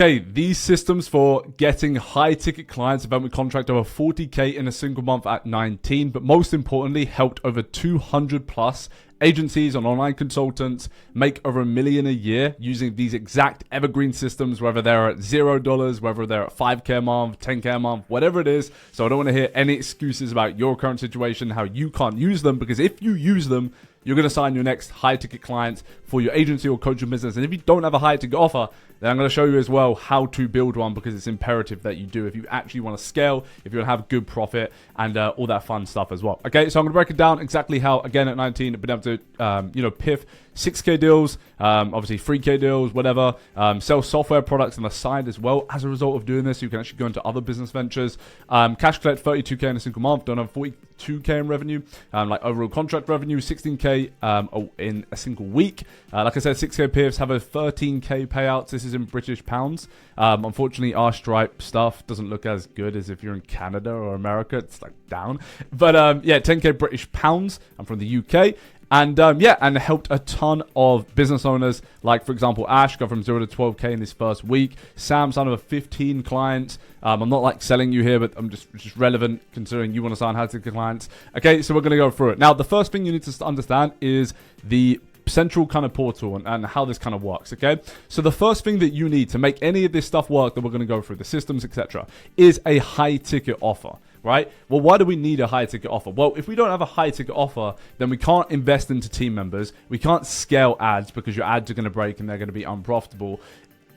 Okay, these systems for getting high ticket clients have helped me contract over 40K in a single month at 19, but most importantly, helped over 200 plus agencies and online consultants make over $1 million a year using these exact evergreen systems, whether they're at $0, whether they're at 5K a month, 10K a month, whatever it is. So I don't want to hear any excuses about your current situation, how you can't use them, because if you use them, you're going to sign your next high ticket clients for your agency or coaching business. And if you don't have a high ticket offer, then I'm going to show you as well how to build one, because it's imperative that you do if you actually want to scale, if you want to have good profit and all that fun stuff as well. Okay, so I'm going to break it down exactly how, again, at 19, I've been able to, piff 6K deals, obviously 3K deals, whatever, sell software products on the side as well as a result of doing this. You can actually go into other business ventures, cash collect 32K in a single month, don't have 42K in revenue, like overall contract revenue, 16K in a single week. Like I said, 6K PIFs have a 13K payouts. This is in British pounds. Unfortunately, our Stripe stuff doesn't look as good as if you're in Canada or America. It's like down. But 10K British pounds. I'm from the UK. And and helped a ton of business owners, like for example Ash, go from 0 to 12K in his first week. Sam signed over 15 clients. I'm not like selling you here, but I'm just relevant considering you want to sign high ticket clients. Okay, so we're going to go through it. Now, the first thing you need to understand is the central kind of portal and how this kind of works. Okay, so the first thing that you need to make any of this stuff work that we're going to go through, the systems, etc., is a high ticket offer. Right? Well, why do we need a high ticket offer? Well, if we don't have a high ticket offer, then we can't invest into team members. We can't scale ads because your ads are going to break and they're going to be unprofitable.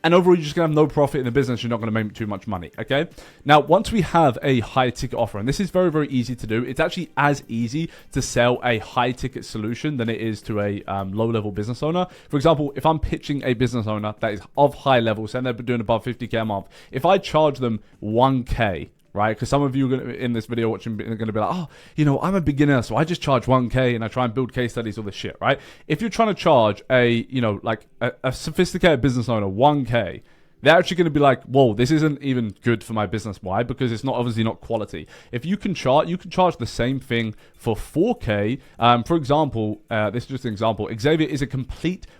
And overall, you're just going to have no profit in the business. You're not going to make too much money. Okay. Now, once we have a high ticket offer, and this is very, very easy to do. It's actually as easy to sell a high ticket solution than it is to a low level business owner. For example, if I'm pitching a business owner that is of high level, saying they're doing above 50K a month, if I charge them 1K, right? Because some of you in this video watching are going to be like, oh, I'm a beginner, so I just charge 1K and I try and build case studies, all this shit, right? If you're trying to charge a sophisticated business owner 1K, they're actually going to be like, whoa, this isn't even good for my business. Why? Because it's obviously not quality. If you can charge the same thing for 4K. For example, this is just an example. Xavier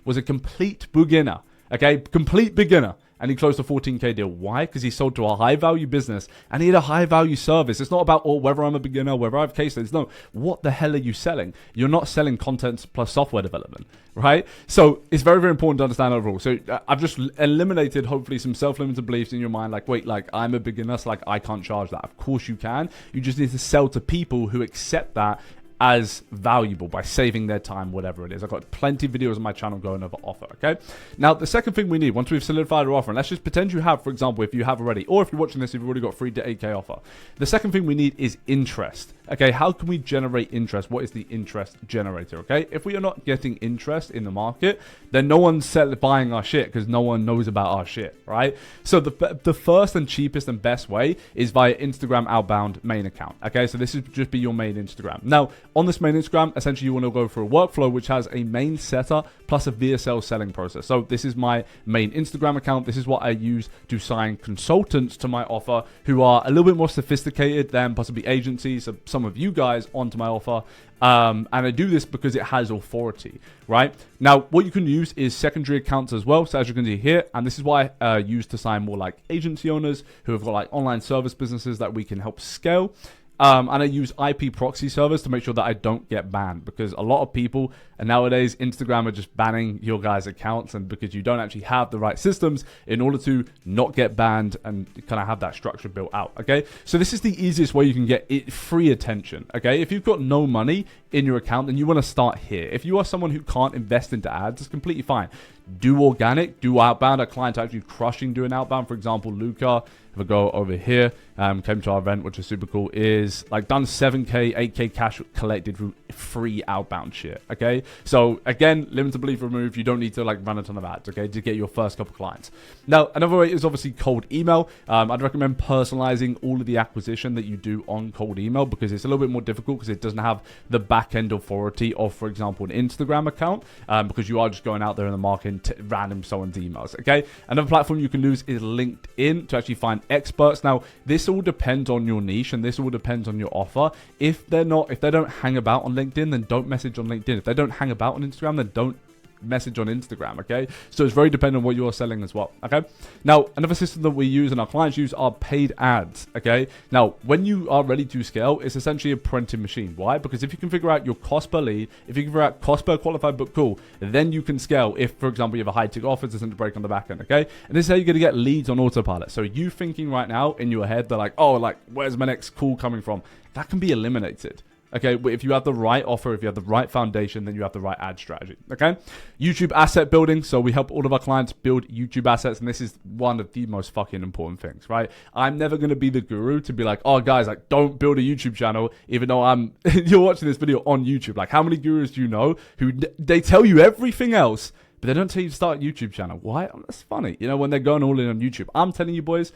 was a complete beginner. Okay, complete beginner. And he closed a 14K deal. Why? Because he sold to a high-value business and he had a high-value service. It's not about whether I'm a beginner, whether I have case studies. No, what the hell are you selling? You're not selling content plus software development, right? So it's very, very important to understand overall. So I've just eliminated, hopefully, some self-limited beliefs in your mind. Like, wait, like I'm a beginner, so like I can't charge that. Of course you can. You just need to sell to people who accept that as valuable by saving their time, whatever it is. I've got plenty of videos on my channel going over offer, okay? Now, the second thing we need, once we've solidified our offer, and let's just pretend you have, for example, if you have already, or if you're watching this, if you've already got 3 to 8K offer. The second thing we need is interest, okay? How can we generate interest? What is the interest generator, okay? If we are not getting interest in the market, then no one's buying our shit because no one knows about our shit, right? So the first and cheapest and best way is via Instagram outbound main account, okay? So this would just be your main Instagram. Now, on this main Instagram, essentially you want to go for a workflow which has a main setter plus a VSL selling process. So this is my main Instagram account. This is what I use to sign consultants to my offer who are a little bit more sophisticated than possibly agencies, so some of you guys onto my offer. And I do this because it has authority, right? Now, what you can use is secondary accounts as well. So as you can see here, and this is why I use to sign more like agency owners who have got like online service businesses that we can help scale. And I use IP proxy servers to make sure that I don't get banned, because a lot of people, and nowadays Instagram are just banning your guys' accounts, and because you don't actually have the right systems in order to not get banned and kind of have that structure built out, okay? So this is the easiest way you can get free attention, okay? If you've got no money in your account, then you want to start here. If you are someone who can't invest into ads, it's completely fine. Do organic, do outbound. Our clients are actually crushing doing outbound. For example, Luca, if I go over here, came to our event, which is super cool, is like done 7K, 8K cash collected through free outbound shit, okay? So again, limited belief removed. You don't need to like run a ton of ads, okay, to get your first couple clients. Now, another way is obviously cold email. I'd recommend personalizing all of the acquisition that you do on cold email, because it's a little bit more difficult because it doesn't have the back end authority of, for example, an Instagram account, because you are just going out there in the market and random someone's emails, okay? Another platform you can use is LinkedIn to actually find experts. Now, this all depends on your niche and this all depends on your offer. If they don't hang about on LinkedIn, then don't message on LinkedIn. If they don't hang about on Instagram, then don't message on Instagram, okay? So it's very dependent on what you're selling as well, okay? Now, another system that we use and our clients use are paid ads, okay? Now, when you are ready to scale, it's essentially a printing machine. Why? Because if you can figure out your cost per lead, if you can figure out cost per qualified book call, then you can scale if, for example, you have a high ticket offer, it doesn't break on the back end, okay? And this is how you're going to get leads on autopilot. So you thinking right now in your head, they're like, oh, like, where's my next call coming from? That can be eliminated. Okay, if you have the right offer, if you have the right foundation, then you have the right ad strategy, okay? YouTube asset building. So we help all of our clients build YouTube assets, and this is one of the most fucking important things, right? I'm never going to be the guru to be like, oh, guys, like, don't build a YouTube channel, even though you're watching this video on YouTube. Like, how many gurus do you know who, they tell you everything else, but they don't tell you to start a YouTube channel? Why? That's funny. You know, when they're going all in on YouTube. I'm telling you, boys,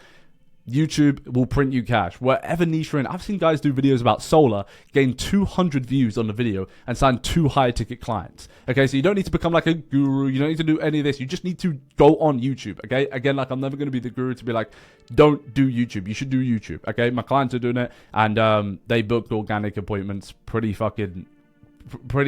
YouTube will print you cash, whatever niche you're in. I've seen guys do videos about solar, gain 200 views on the video, and sign 2 high ticket clients. Okay, so you don't need to become like a guru. You don't need to do any of this. You just need to go on YouTube. Okay, again, like, I'm never going to be the guru to be like, don't do YouTube. You should do YouTube. Okay, my clients are doing it, and they booked organic appointments pretty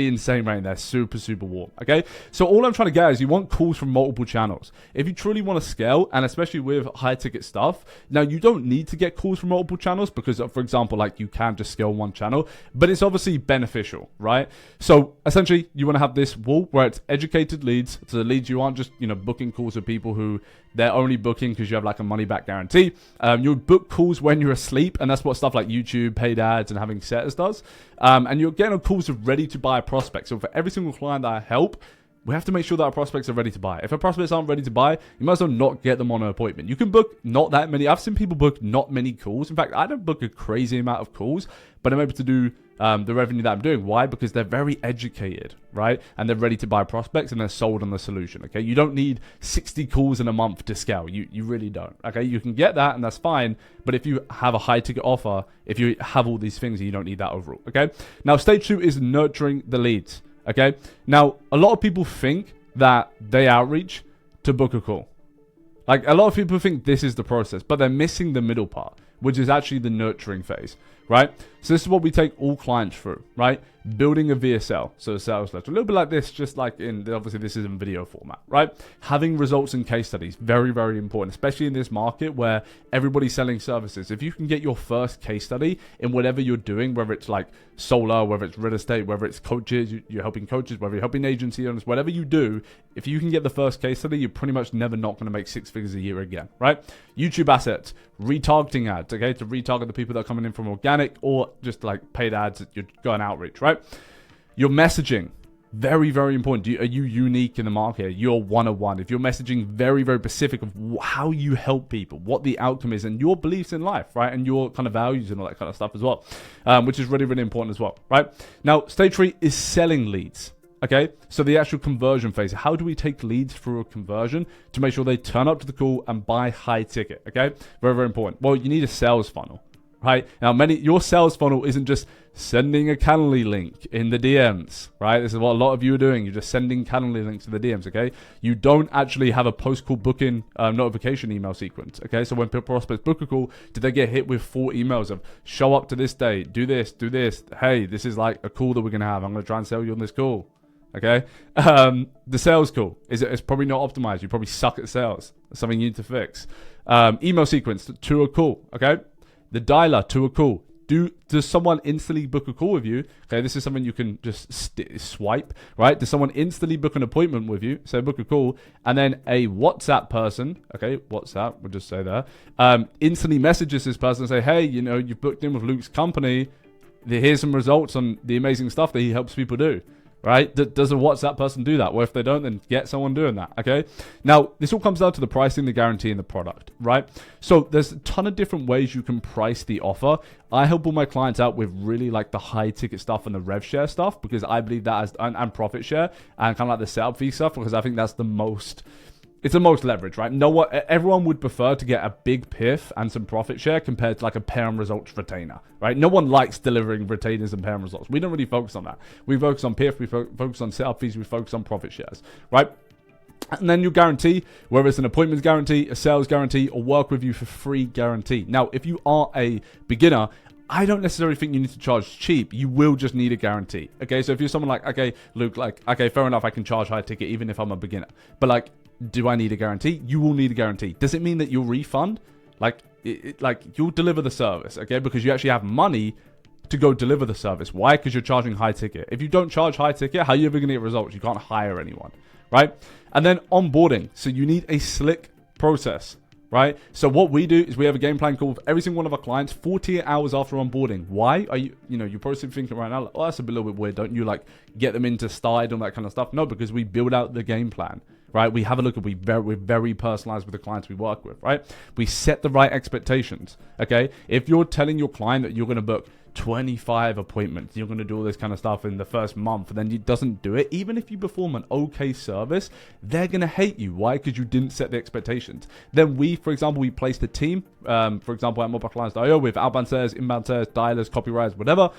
insane right there. Super warm. Okay, so all I'm trying to get is you want calls from multiple channels. If you truly want to scale, and especially with high ticket stuff, now you don't need to get calls from multiple channels because, for example, like, you can just scale one channel, but it's obviously beneficial, right? So essentially you want to have this wall where it's educated leads. So the leads, you aren't just, you know, booking calls with people who they're only booking because you have like a money back guarantee. You'll book calls when you're asleep, and that's what stuff like YouTube, paid ads, and having setters does. And you're getting calls of ready to buy prospects. So for every single client that I help, we have to make sure that our prospects are ready to buy. If our prospects aren't ready to buy, you might as well not get them on an appointment. You can book not that many. I've seen people book not many calls. In fact, I don't book a crazy amount of calls, but I'm able to do the revenue that I'm doing. Why? Because they're very educated, right? And they're ready to buy prospects, and they're sold on the solution, okay? You don't need 60 calls in a month to scale. You really don't, okay? You can get that, and that's fine. But if you have a high ticket offer, if you have all these things, you don't need that overall, okay? Now, stage 2 is nurturing the leads. Okay, now a lot of people think that they outreach to book a call. Like, a lot of people think this is the process, but they're missing the middle part, which is actually the nurturing phase, right? So this is what we take all clients through, right? Building a VSL, so a sales letter, a little bit like this, just like obviously this is in video format, right? Having results and case studies, very important, especially in this market where everybody's selling services. If you can get your first case study in whatever you're doing, whether it's like solar, whether it's real estate, whether it's coaches, you're helping coaches, whether you're helping agency owners, whatever you do, if you can get the first case study, you're pretty much never not going to make 6 figures a year again, right? YouTube assets, retargeting ads, okay, to retarget the people that are coming in from organic or just like paid ads that you're going outreach, right? Your messaging, very important. Are you unique in the market? You're one-on-one. If you're messaging very specific of how you help people, what the outcome is, and your beliefs in life, right? And your kind of values and all that kind of stuff as well, which is really important as well, right? Now, stage 3 is selling leads. Okay, so the actual conversion phase. How do we take leads through a conversion to make sure they turn up to the call and buy high ticket? Okay, very important. Well, you need a sales funnel, right? Now, your sales funnel isn't just sending a Calendly link in the DMs, right? This is what a lot of you are doing. You're just sending Calendly links to the DMs, okay? You don't actually have a post-call booking notification email sequence, okay? So when prospects book a call, do they get hit with 4 emails of show up to this date, do this, hey, this is like a call that we're going to have. I'm going to try and sell you on this call. Okay, the sales call it's probably not optimized. You probably suck at sales. That's something you need to fix. Email sequence to a call. Okay, the dialer to a call. Does someone instantly book a call with you? Okay, this is something you can just swipe, right? Does someone instantly book an appointment with you? So book a call, and then a WhatsApp person, okay, WhatsApp, we'll just say there, instantly messages this person and say, hey, you know, you've booked in with Luke's company. Here's some results on the amazing stuff that he helps people do. Right? Does a WhatsApp person do that? Well, if they don't, then get someone doing that, okay? Now, this all comes down to the pricing, the guarantee, and the product, right? So there's a ton of different ways you can price the offer. I help all my clients out with really like the high ticket stuff and the rev share stuff because I believe that and profit share and kind of like the setup fee stuff because I think that's the most... It's the most leverage, right? Everyone would prefer to get a big PIF and some profit share compared to like a pair on results retainer, right? No one likes delivering retainers and pair on results. We don't really focus on that. We focus on PIF, we focus on setup fees, we focus on profit shares, right? And then your guarantee, whether it's an appointments guarantee, a sales guarantee, or work with you for free guarantee. Now, if you are a beginner, I don't necessarily think you need to charge cheap. You will just need a guarantee. Okay, so if you're someone like, okay, Luke, like, okay, fair enough, I can charge high ticket even if I'm a beginner. But like, do I need a guarantee? You will need a guarantee. Does it mean that you'll refund? Like, like you'll deliver the service, okay? Because you actually have money to go deliver the service. Why? Because you're charging high ticket. If you don't charge high ticket, how are you ever going to get results? You can't hire anyone, right? And then onboarding. So you need a slick process, right? So what we do is we have a game plan call for every single one of our clients 48 hours after onboarding. Why are you're probably thinking right now, oh, that's a little bit weird. Don't you like get them into started and that kind of stuff? No, because we build out the game plan. Right, we have a look at we're very personalized with the clients we work with, right? We set the right expectations, okay? If you're telling your client that you're going to book 25 appointments, you're going to do all this kind of stuff in the first month, and then he doesn't do it, even if you perform an okay service, they're going to hate you. Why? Because you didn't set the expectations. Then we, for example, we placed a team, for example, at mobileclients.io with outbound sales, inbound sales, dialers, copywriters, whatever.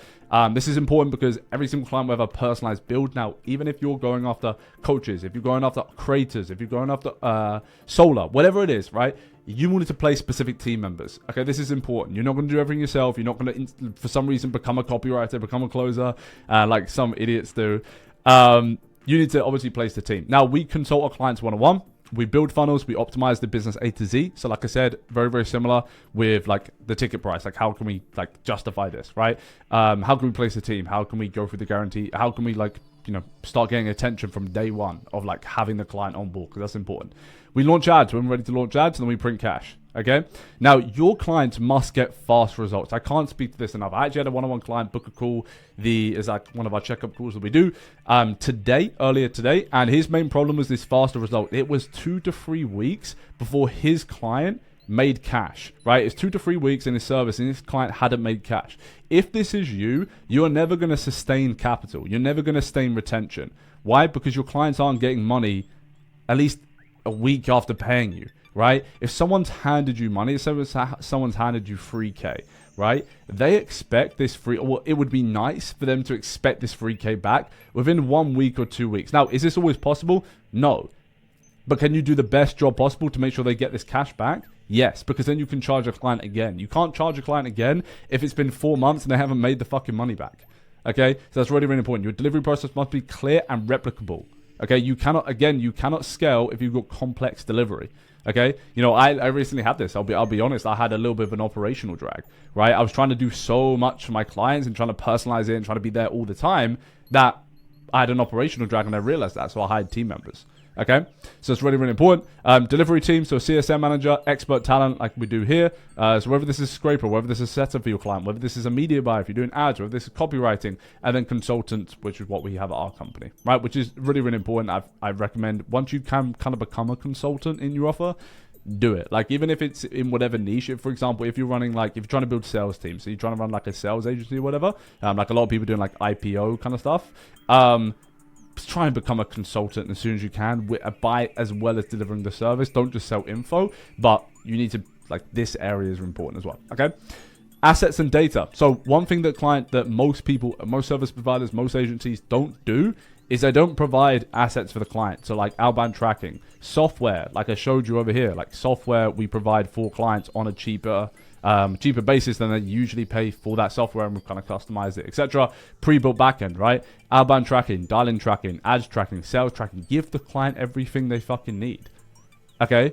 This is important because every single client will have a personalized build. Now, even if you're going after coaches, if you're going after creators, if you're going after solar, whatever it is, right? You wanted to play specific team members. Okay, this is important. You're not going to do everything yourself. You're not going to, for some reason, become a copywriter, become a closer, like some idiots do. You need to obviously place the team. Now, we consult our clients one-on-one. We build funnels. We optimize the business A to Z. So like I said, very, very similar with like the ticket price. Like how can we like justify this, right? How can we place a team? How can we go through the guarantee? How can we like, start getting attention from day one of like having the client on board? Because that's important. We launch ads when we're ready to launch ads, and then we print cash. Okay. Now your clients must get fast results. I can't speak to this enough. I actually had a one-on-one client book a call. Is like one of our checkup calls that we do earlier today, and his main problem was this faster result. It was 2 to 3 weeks before his client made cash, right? It's 2 to 3 weeks in his service and his client hadn't made cash. If this is you are never going to sustain capital. You're never going to sustain retention. Why? Because your clients aren't getting money at least a week after paying you, right? If someone's handed you money, if someone's handed you 3K, right? They expect this it would be nice for them to expect this 3K back within 1 week or 2 weeks. Now, is this always possible? No. But can you do the best job possible to make sure they get this cash back? Yes, because then you can charge a client again. You can't charge a client again if it's been 4 months and they haven't made the fucking money back. Okay, so that's really, really important. Your delivery process must be clear and replicable. Okay, you cannot scale if you've got complex delivery. Okay, I recently had this. I'll be honest. I had a little bit of an operational drag, right? I was trying to do so much for my clients and trying to personalize it and trying to be there all the time that I had an operational drag, and I realized that. So I hired team members. Okay, so it's really, really important. Delivery team, so CSM manager, expert talent, like we do here. So whether this is scraper, whether this is setup for your client, whether this is a media buyer, if you're doing ads, whether this is copywriting, and then consultants, which is what we have at our company, right? Which is really, really important. I recommend once you can kind of become a consultant in your offer, do it. Like even if it's in whatever niche. If, for example, if you're running if you're trying to build sales teams, so you're trying to run like a sales agency or whatever, like a lot of people doing like IPO kind of stuff. Try and become a consultant as soon as you can, by as well as delivering the service. Don't just sell info, but you need to this area is important as well. Okay, assets and data. So one thing that most people, most service providers, most agencies don't do is they don't provide assets for the client. So like outbound tracking, software, like I showed you over here, like software we provide for clients on a cheaper basis than they usually pay for that software, and we've kind of customized it, etc. Pre-built backend, right? Outbound tracking, dial-in tracking, ads tracking, sales tracking. Give the client everything they fucking need. Okay?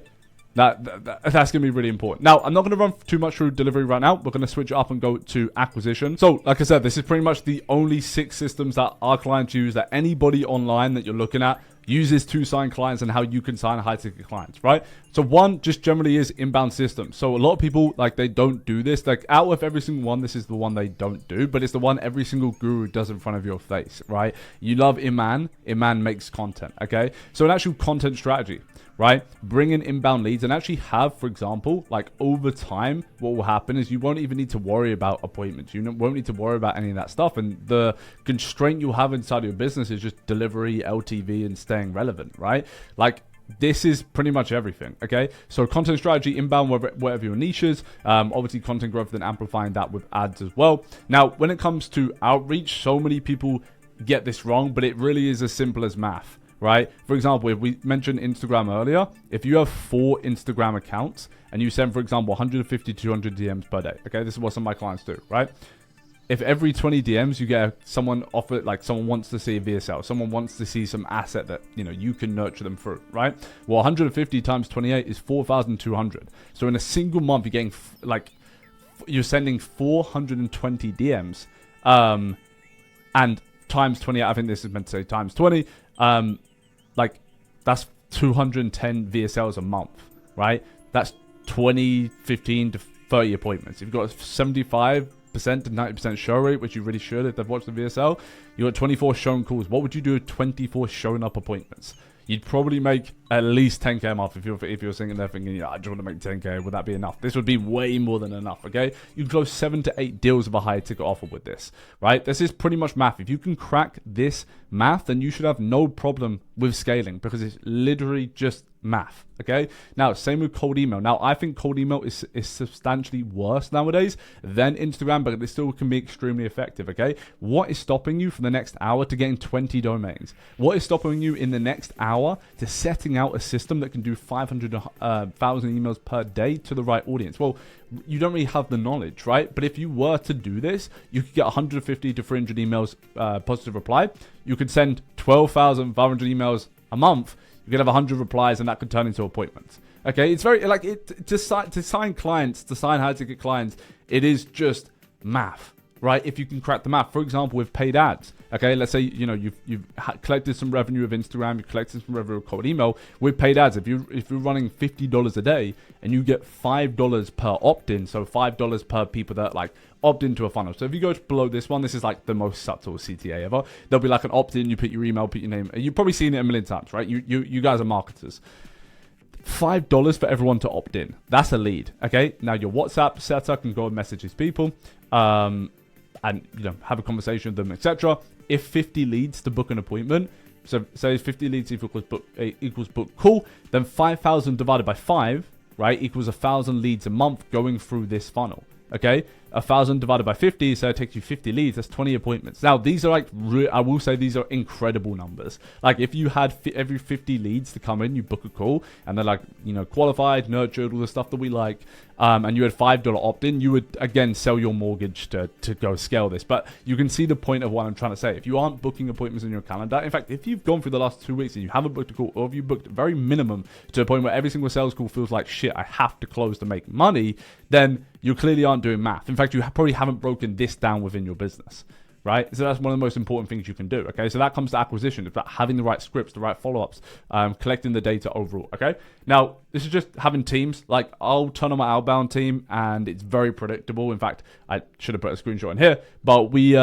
That's going to be really important. Now, I'm not going to run too much through delivery right now. We're going to switch it up and go to acquisition. So, like I said, this is pretty much the only 6 systems that our clients use, that anybody online that you're looking at uses to sign clients, and how you can sign high ticket clients, right? So one just generally is inbound systems. So a lot of people, they don't do this. Like out of every single one, this is the one they don't do, but it's the one every single guru does in front of your face, right? You love Iman. Iman makes content, okay? So an actual content strategy, right? Bring in inbound leads and actually have, for example, over time, what will happen is you won't even need to worry about appointments. You won't need to worry about any of that stuff. And the constraint you'll have inside your business is just delivery, LTV, and staying relevant, right? This is pretty much everything, okay? So content strategy, inbound, whatever your niche is. Obviously content growth, then amplifying that with ads as well. Now, when it comes to outreach, so many people get this wrong, but it really is as simple as math. right? For example, if we mentioned Instagram earlier, if you have 4 Instagram accounts and you send, for example, 150 to 200 DMs per day, okay? This is what some of my clients do, right? If every 20 DMs you get someone offer, like someone wants to see a VSL, someone wants to see some asset that, you know, you can nurture them through, right? Well, 150 times 28 is 4,200. So in a single month, you're getting you're sending 420 DMs, and times 28, I think this is meant to say times 20, like that's 210 VSLs a month, right? That's 20, 15 to 30 appointments. If you've got 75% to 90% show rate, which you really should if they've watched the VSL, you got 24 shown calls. What would you do with 24 shown up appointments? You'd probably make at least 10k a month if you're sitting there thinking, yeah, I just want to make 10k. Would that be enough? This would be way more than enough, okay? You can close 7 to 8 deals of a high ticket offer with this, right? This is pretty much math. If you can crack this math, then you should have no problem with scaling because it's literally just math, okay? Now, same with cold email. Now, I think cold email is substantially worse nowadays than Instagram, but it still can be extremely effective, okay? What is stopping you from the next hour to getting 20 domains? What is stopping you in the next hour to setting out a system that can do 500,000 emails per day to the right audience? Well, you don't really have the knowledge, right? But if you were to do this, you could get 150 to 300 emails positive reply. You could send 12,500 emails a month. You could have 100 replies, and that could turn into appointments. Okay, it's very like to sign clients, to sign high ticket clients. It is just math, right? If you can crack the math, for example, with paid ads. Okay, let's say you've collected some revenue of Instagram, you've collected some revenue of cold email with paid ads. If you're running $50 a day and you get $5 per opt-in, so $5 per people that like opt into a funnel. So if you go below this one, this is like the most subtle CTA ever. There'll be like an opt-in. You put your email, put your name. You've probably seen it a million times, right? You guys are marketers. $5 for everyone to opt in. That's a lead. Okay. Now your WhatsApp setup can go and message these people, and have a conversation with them, etc. If 50 leads to book an appointment, so say 50 leads equals book call, then 5,000 divided by 5, right, equals 1,000 leads a month going through this funnel. Okay, 1,000 divided by 50, so it takes you 50 leads. That's 20 appointments. Now, these are like, I will say these are incredible numbers. Like, if you had every 50 leads to come in, you book a call, and they're like, qualified, nurtured, all the stuff that we like, and you had $5 opt-in, you would, again, sell your mortgage to go scale this. But you can see the point of what I'm trying to say. If you aren't booking appointments in your calendar, in fact, if you've gone through the last 2 weeks and you haven't booked a call, or if you booked very minimum to a point where every single sales call feels like, shit, I have to close to make money, then you clearly aren't doing math. In fact, you probably haven't broken this down within your business, right? So that's one of the most important things you can do, okay? So that comes to acquisition. It's about having the right scripts, the right follow-ups, collecting the data overall, okay? Now, this is just having teams. Like, I'll turn on my outbound team, and it's very predictable. In fact, I should have put a screenshot in here, but we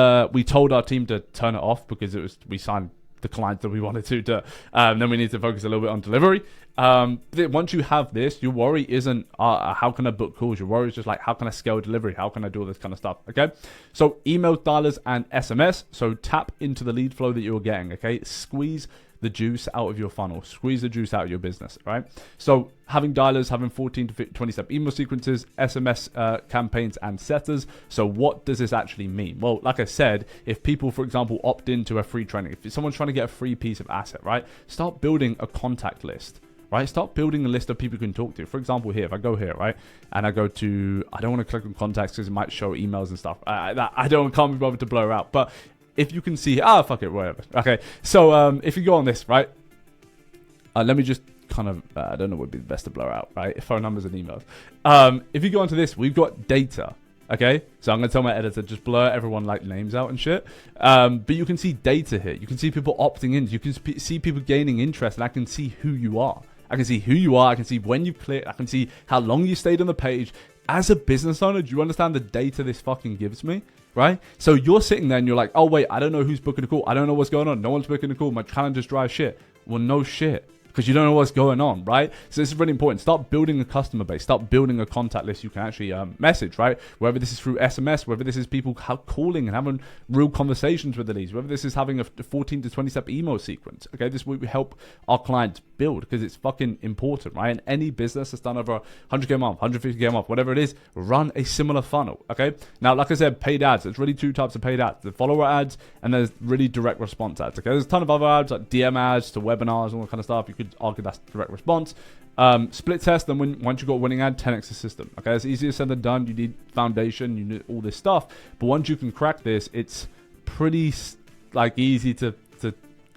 told our team to turn it off because we signed the clients that we wanted to then we need to focus a little bit on delivery. Once you have this, your worry isn't how can I book calls. Your worry is just like, how can I scale delivery? How can I do all this kind of stuff? Okay, so email, dialers, and SMS. So tap into the lead flow that you're getting. Okay, squeeze the juice out of your funnel, squeeze the juice out of your business, right? So having dialers, having 14 to 20 step email sequences, SMS campaigns, and setters. So what does this actually mean? Well, like I said, if people, for example, opt into a free training, if someone's trying to get a free piece of asset, right? Start building a contact list. Right, start building a list of people you can talk to. For example, here, if I go here, right, and I go to, I don't want to click on contacts because it might show emails and stuff. Can't be bothered to blur out. But if you can see, fuck it, whatever. Okay, so if you go on this, right, let me just kind of, I don't know what would be the best to blur out, right? Phone numbers and emails. If you go onto this, we've got data. Okay, so I'm going to tell my editor, just blur everyone like names out and shit. But you can see data here. You can see people opting in. You can see people gaining interest, and I can see who you are. I can see who you are. I can see when you've clicked. I can see how long you stayed on the page. As a business owner, do you understand the data this fucking gives me? Right? So you're sitting there and you're like, oh, wait, I don't know who's booking a call. I don't know what's going on. No one's booking a call. My calendar's dry as shit. Well, no shit. Because you don't know what's going on, right? So this is really important. Start building a customer base. Start building a contact list you can actually message, right? Whether this is through SMS, whether this is people calling and having real conversations with the leads, whether this is having a 14 to 20 step email sequence. Okay, this will help our clients build because it's fucking important, right? And any business that's done over 100K a month, 150K a month, whatever it is, run a similar funnel, okay? Now, like I said, paid ads, there's really two types of paid ads. The follower ads and there's really direct response ads, okay? There's a ton of other ads like DM ads to webinars, all that kind of stuff. You could argue that's direct response. Split test, then once you've got a winning ad, 10x the system. Okay, it's easier said than done. You need foundation, you need all this stuff. But once you can crack this, it's pretty like easy to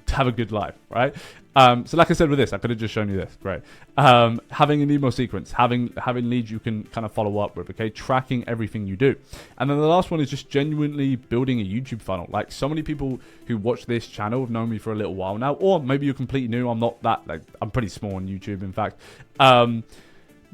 have a good life, right? So like I said with this, I could have just shown you this, great. Having an email sequence, having leads you can kind of follow up with, okay? Tracking everything you do. And then the last one is just genuinely building a YouTube funnel. Like so many people who watch this channel have known me for a little while now, or maybe you're completely new. I'm not that, like, I'm pretty small on YouTube, in fact. But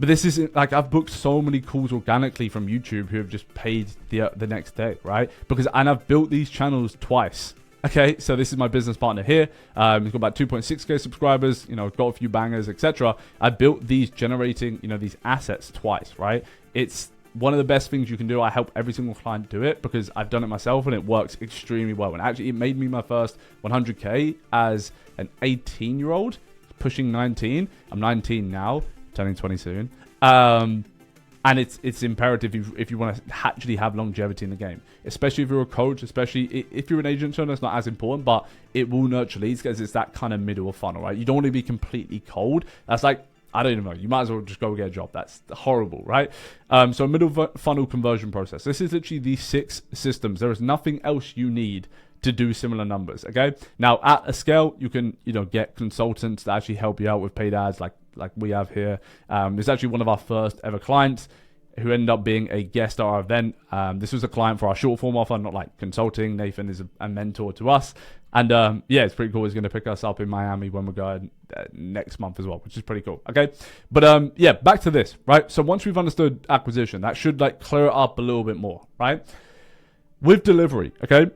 this isn't like I've booked so many calls organically from YouTube who have just paid the next day, right? And I've built these channels twice. Okay, so this is my business partner here. He's got about 2.6K subscribers, you know, got a few bangers, etc. I built these generating, you know, these assets twice, right? It's one of the best things you can do. I help every single client do it because I've done it myself and it works extremely well. And actually, it made me my first 100K as an 18-year-old, pushing 19. I'm 19 now, turning 20 soon. And it's imperative if you want to actually have longevity in the game, especially if you're a coach, especially if you're an agent owner, it's not as important, but it will nurture leads because it's that kind of middle of funnel, right? You don't want to be completely cold. That's like, I don't even know. You might as well just go get a job. That's horrible, right? So middle funnel conversion process. This is literally these 6 systems. There is nothing else you need to do similar numbers, okay? Now, at a scale, you can, you know, get consultants that actually help you out with paid ads like we have here. It's actually one of our first ever clients who ended up being a guest at our event. This was a client for our short form offer, not like consulting. Nathan is a mentor to us. And yeah, it's pretty cool. He's going to pick us up in Miami when we're going next month as well, which is pretty cool. Okay. But yeah, back to this, right? So once we've understood acquisition, that should like clear it up a little bit more, right? With delivery, okay?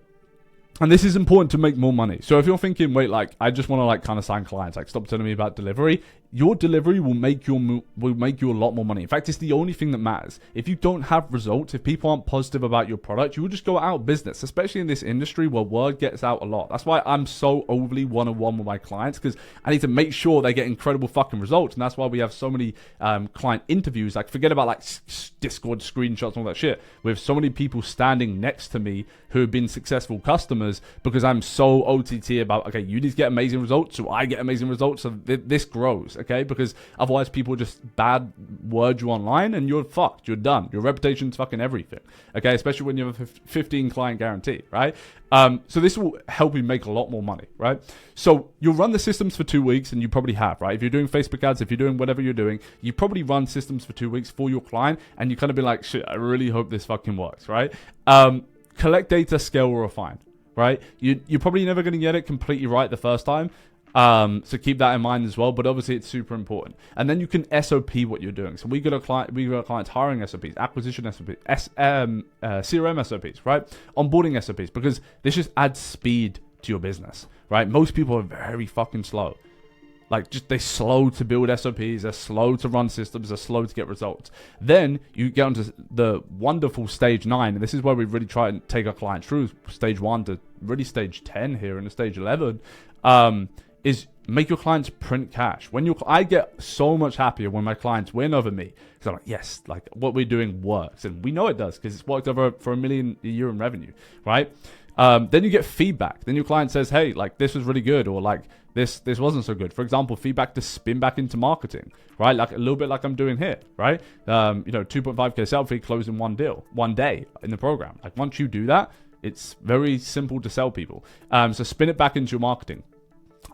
And this is important to make more money. So if you're thinking, wait, like I just want to like kind of sign clients, like stop telling me about delivery. Your delivery will make you a lot more money. In fact, it's the only thing that matters. If you don't have results, if people aren't positive about your product, you will just go out of business, especially in this industry where word gets out a lot. That's why I'm so overly one-on-one with my clients, because I need to make sure they get incredible fucking results. And that's why we have so many client interviews. Like forget about like Discord screenshots and all that shit. We have so many people standing next to me who have been successful customers because I'm so OTT about, okay, you need to get amazing results, so I get amazing results, so this grows. Okay, because otherwise people just bad word you online and you're fucked. You're done. Your reputation's fucking everything. Okay, especially when you have a 15 client guarantee, right? So this will help you make a lot more money, right? So you'll run the systems for 2 weeks, and you probably have, right? If you're doing Facebook ads, if you're doing whatever you're doing, you probably run systems for 2 weeks for your client, and you kind of be like, shit, I really hope this fucking works, right? Collect data, scale, refine, right? You're probably never going to get it completely right the first time. So keep that in mind as well, but obviously it's super important. And then you can SOP what you're doing. So we got clients hiring SOPs, acquisition SOPs, CRM SOPs, right? Onboarding SOPs, because this just adds speed to your business, right? Most people are very fucking slow. Like they're slow to build SOPs, they're slow to run systems, they're slow to get results. Then you get onto the wonderful stage 9, and this is where we really try and take our clients through stage 1 to really stage 10 here and stage 11. Is make your clients print cash. I get so much happier when my clients win over me, because I'm like, yes, like what we're doing works, and we know it does because it's worked over for $1 million a year in revenue, right? Then you get feedback. Then your client says, hey, like this was really good, or like this wasn't so good. For example, feedback to spin back into marketing, right? Like a little bit like I'm doing here, right? 2.5K selfie closing one day in the program. Like once you do that, it's very simple to sell people. So spin it back into your marketing.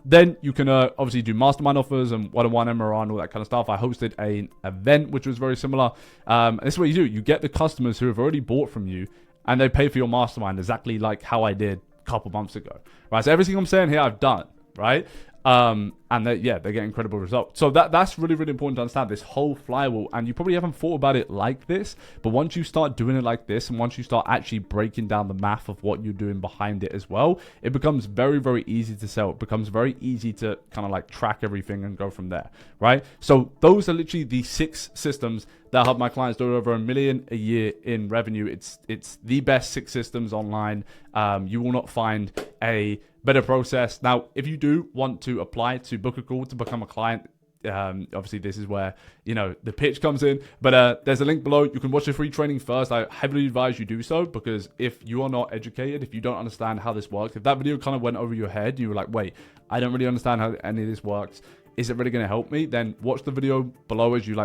Then you can obviously do mastermind offers and one-on-one MRR and all that kind of stuff. I hosted an event which was very similar. This is what you do. You get the customers who have already bought from you, and they pay for your mastermind exactly like how I did a couple months ago. Right? So everything I'm saying here, I've done. Right? And they get incredible results. So that's really, really important to understand this whole flywheel. And you probably haven't thought about it like this, but once you start doing it like this, and once you start actually breaking down the math of what you're doing behind it as well, it becomes very, very easy to sell. It becomes very easy to kind of like track everything and go from there, right? So those are literally the 6 systems that help my clients do over $1 million a year in revenue. It's the best 6 systems online. You will not find a better process. Now, if you do want to apply to actually book a call to become a client, obviously this is where, you know, the pitch comes in, but there's a link below. You can watch the free training first. I heavily advise you do so, because if you are not educated, if you don't understand how this works, if that video kind of went over your head, you were like, wait, I don't really understand how any of this works, is it really going to help me? Then watch the video below as you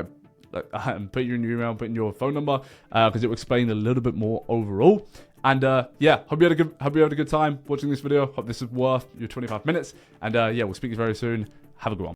put your email, put in your phone number, because it will explain a little bit more overall. And yeah, hope you had a good time watching this video. Hope this is worth your 25 minutes. And yeah, we'll speak to you very soon. Have a good one.